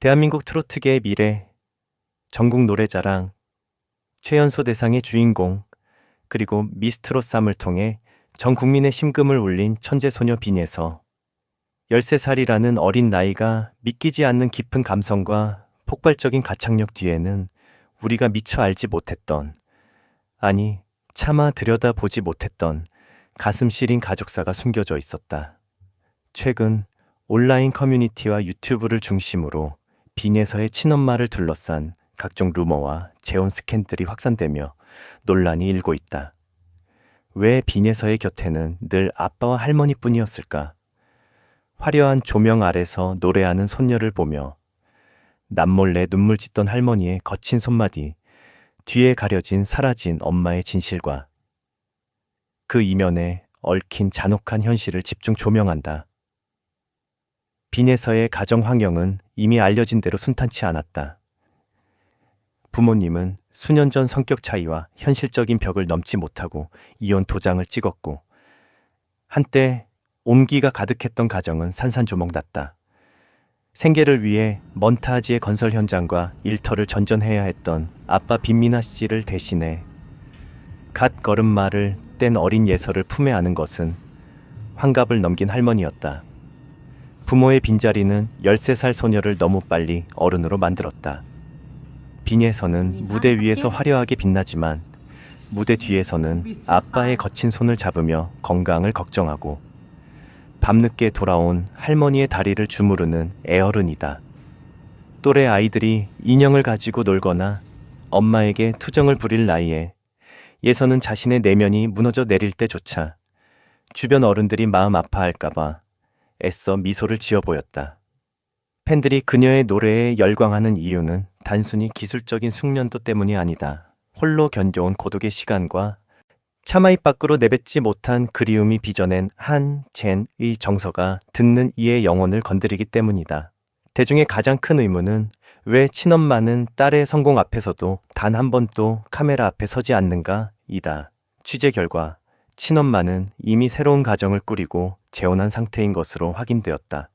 대한민국 트로트계의 미래, 전국 노래자랑, 최연소 대상의 주인공, 그리고 미스트롯 쌈을 통해 전 국민의 심금을 울린 천재소녀 빈에서 13살이라는 어린 나이가 믿기지 않는 깊은 감성과 폭발적인 가창력 뒤에는 우리가 미처 알지 못했던, 아니 차마 들여다보지 못했던 가슴 시린 가족사가 숨겨져 있었다. 최근 온라인 커뮤니티와 유튜브를 중심으로 빈에서의 친엄마를 둘러싼 각종 루머와 재혼 스캔들이 확산되며 논란이 일고 있다. 왜 빈에서의 곁에는 늘 아빠와 할머니뿐이었을까? 화려한 조명 아래서 노래하는 손녀를 보며 남몰래 눈물 짓던 할머니의 거친 손마디, 뒤에 가려진 사라진 엄마의 진실과 그 이면에 얽힌 잔혹한 현실을 집중 조명한다. 빈에서의 가정 환경은 이미 알려진 대로 순탄치 않았다. 부모님은 수년 전 성격 차이와 현실적인 벽을 넘지 못하고 이혼 도장을 찍었고, 한때 온기가 가득했던 가정은 산산조목났다. 생계를 위해 먼타지의 건설 현장과 일터를 전전해야 했던 아빠 빈민아 씨를 대신해 갓 걸음마를 뗀 어린 예서를 품에 안은 것은 환갑을 넘긴 할머니였다. 부모의 빈자리는 13살 소녀를 너무 빨리 어른으로 만들었다. 빈에서는 무대 위에서 화려하게 빛나지만 무대 뒤에서는 아빠의 거친 손을 잡으며 건강을 걱정하고 밤늦게 돌아온 할머니의 다리를 주무르는 애어른이다. 또래 아이들이 인형을 가지고 놀거나 엄마에게 투정을 부릴 나이에 예서는 자신의 내면이 무너져 내릴 때조차 주변 어른들이 마음 아파할까봐 애써 미소를 지어 보였다. 팬들이 그녀의 노래에 열광하는 이유는 단순히 기술적인 숙련도 때문이 아니다. 홀로 견뎌온 고독의 시간과 차마입 밖으로 내뱉지 못한 그리움이 빚어낸 한젠의 정서가 듣는 이의 영혼을 건드리기 때문이다. 대중의 가장 큰 의문은 왜 친엄마는 딸의 성공 앞에서도 단 한 번도 카메라 앞에 서지 않는가? 이다. 취재 결과 친엄마는 이미 새로운 가정을 꾸리고 재혼한 상태인 것으로 확인되었다.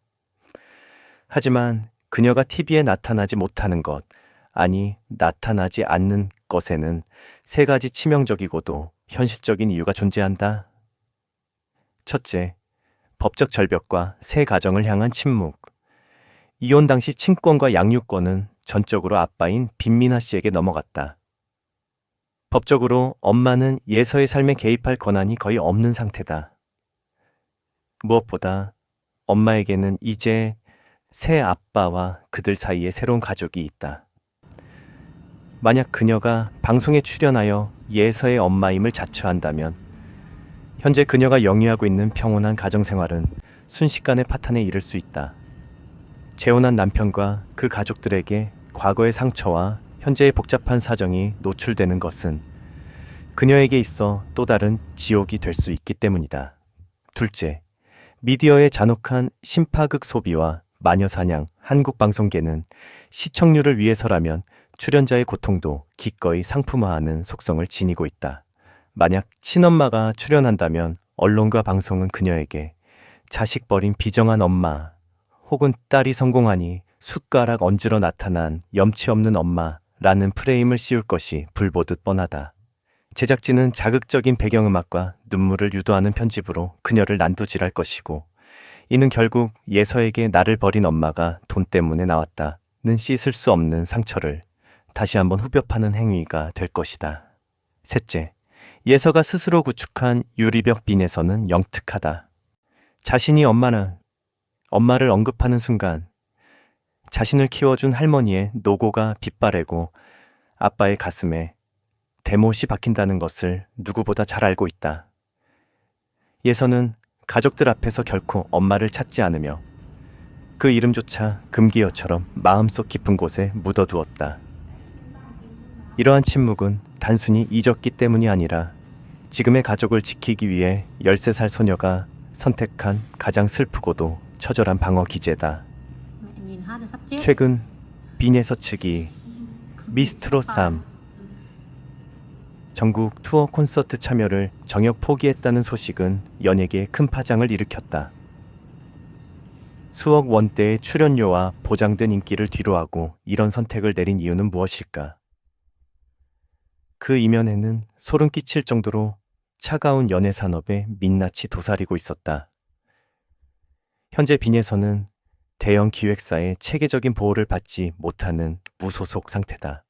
하지만 그녀가 TV에 나타나지 못하는 것, 아니 나타나지 않는 것에는 세 가지 치명적이고도 현실적인 이유가 존재한다. 첫째, 법적 절벽과 새 가정을 향한 침묵. 이혼 당시 친권과 양육권은 전적으로 아빠인 빈민아 씨에게 넘어갔다. 법적으로 엄마는 예서의 삶에 개입할 권한이 거의 없는 상태다. 무엇보다 엄마에게는 이제 새 아빠와 그들 사이에 새로운 가족이 있다. 만약 그녀가 방송에 출연하여 예서의 엄마임을 자처한다면 현재 그녀가 영위하고 있는 평온한 가정생활은 순식간에 파탄에 이를 수 있다. 재혼한 남편과 그 가족들에게 과거의 상처와 현재의 복잡한 사정이 노출되는 것은 그녀에게 있어 또 다른 지옥이 될 수 있기 때문이다. 둘째, 미디어의 잔혹한 심파극 소비와 마녀사냥 한국방송계는 시청률을 위해서라면 출연자의 고통도 기꺼이 상품화하는 속성을 지니고 있다. 만약 친엄마가 출연한다면 언론과 방송은 그녀에게 자식 버린 비정한 엄마, 혹은 딸이 성공하니 숟가락 얹으러 나타난 염치 없는 엄마라는 프레임을 씌울 것이 불보듯 뻔하다. 제작진은 자극적인 배경음악과 눈물을 유도하는 편집으로 그녀를 난도질할 것이고, 이는 결국 예서에게 나를 버린 엄마가 돈 때문에 나왔다는 씻을 수 없는 상처를 다시 한번 후벼 파는 행위가 될 것이다. 셋째, 예서가 스스로 구축한 유리벽 빈에서는 영특하다. 자신이 엄마를 언급하는 순간 자신을 키워준 할머니의 노고가 빗바래고 아빠의 가슴에 대못이 박힌다는 것을 누구보다 잘 알고 있다. 예서는 가족들 앞에서 결코 엄마를 찾지 않으며 그 이름조차 금기어처럼 마음속 깊은 곳에 묻어두었다. 이러한 침묵은 단순히 잊었기 때문이 아니라 지금의 가족을 지키기 위해 13살 소녀가 선택한 가장 슬프고도 처절한 방어 기제다. 최근 빈에서 측이 미스트롯 쌈 전국 투어 콘서트 참여를 정역 포기했다는 소식은 연예계에 큰 파장을 일으켰다. 수억 원대의 출연료와 보장된 인기를 뒤로하고 이런 선택을 내린 이유는 무엇일까? 그 이면에는 소름 끼칠 정도로 차가운 연예 산업에 민낯이 도사리고 있었다. 현재 빈에서는 대형 기획사의 체계적인 보호를 받지 못하는 무소속 상태다.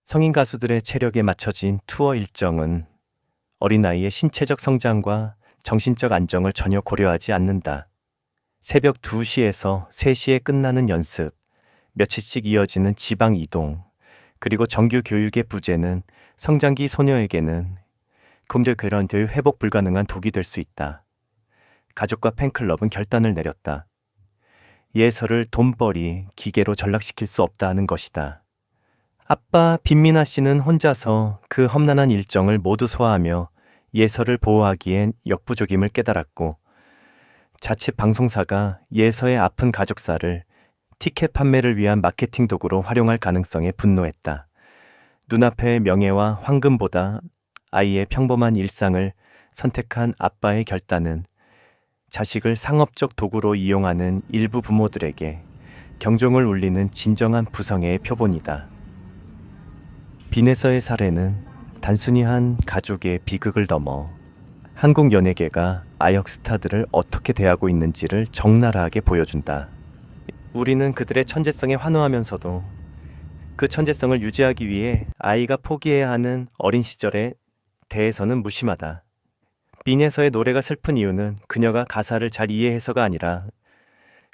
성인 가수들의 체력에 맞춰진 투어 일정은 어린아이의 신체적 성장과 정신적 안정을 전혀 고려하지 않는다. 새벽 2시에서 3시에 끝나는 연습, 며칠씩 이어지는 지방 이동, 그리고 정규 교육의 부재는 성장기 소녀에게는 금절결혼될 회복 불가능한 독이 될 수 있다. 가족과 팬클럽은 결단을 내렸다. 예서를 돈벌이, 기계로 전락시킬 수 없다는 것이다. 아빠 빈민아 씨는 혼자서 그 험난한 일정을 모두 소화하며 예서를 보호하기엔 역부족임을 깨달았고 자칫 방송사가 예서의 아픈 가족사를 티켓 판매를 위한 마케팅 도구로 활용할 가능성에 분노했다. 눈앞의 명예와 황금보다 아이의 평범한 일상을 선택한 아빠의 결단은 자식을 상업적 도구로 이용하는 일부 부모들에게 경종을 울리는 진정한 부성애의 표본이다. 빈에서의 사례는 단순히 한 가족의 비극을 넘어 한국 연예계가 아역 스타들을 어떻게 대하고 있는지를 적나라하게 보여준다. 우리는 그들의 천재성에 환호하면서도 그 천재성을 유지하기 위해 아이가 포기해야 하는 어린 시절에 대해서는 무심하다. 빈에서의 노래가 슬픈 이유는 그녀가 가사를 잘 이해해서가 아니라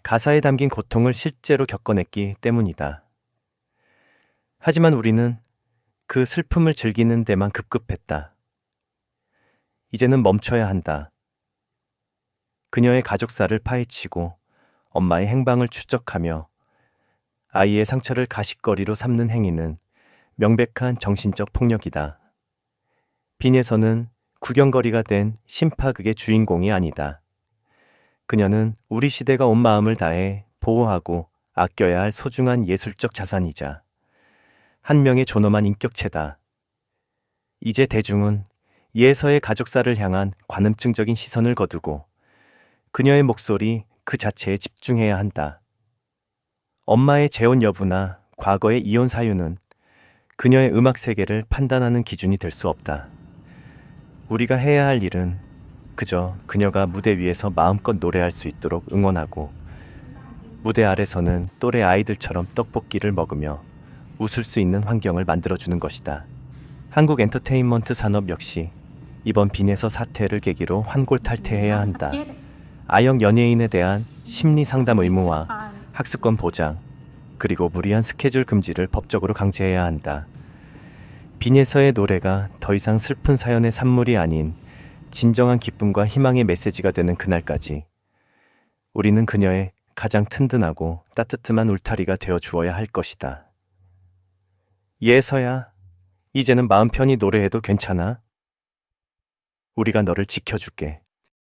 가사에 담긴 고통을 실제로 겪어냈기 때문이다. 하지만 우리는 그 슬픔을 즐기는 데만 급급했다. 이제는 멈춰야 한다. 그녀의 가족사를 파헤치고 엄마의 행방을 추적하며 아이의 상처를 가십거리로 삼는 행위는 명백한 정신적 폭력이다. 빈에서는 구경거리가 된 심파극의 주인공이 아니다. 그녀는 우리 시대가 온 마음을 다해 보호하고 아껴야 할 소중한 예술적 자산이자 한 명의 존엄한 인격체다. 이제 대중은 예서의 가족사를 향한 관음증적인 시선을 거두고 그녀의 목소리 그 자체에 집중해야 한다. 엄마의 재혼 여부나 과거의 이혼 사유는 그녀의 음악 세계를 판단하는 기준이 될 수 없다. 우리가 해야 할 일은 그저 그녀가 무대 위에서 마음껏 노래할 수 있도록 응원하고 무대 아래서는 또래 아이들처럼 떡볶이를 먹으며 웃을 수 있는 환경을 만들어주는 것이다. 한국 엔터테인먼트 산업 역시 이번 빈에서 사태를 계기로 환골탈퇴해야 한다. 아역 연예인에 대한 심리 상담 의무와 학습권 보장, 그리고 무리한 스케줄 금지를 법적으로 강제해야 한다. 빈에서의 노래가 더 이상 슬픈 사연의 산물이 아닌 진정한 기쁨과 희망의 메시지가 되는 그날까지 우리는 그녀의 가장 튼튼하고 따뜻한 울타리가 되어 주어야 할 것이다. 예서야, 이제는 마음 편히 노래해도 괜찮아? 우리가 너를 지켜줄게.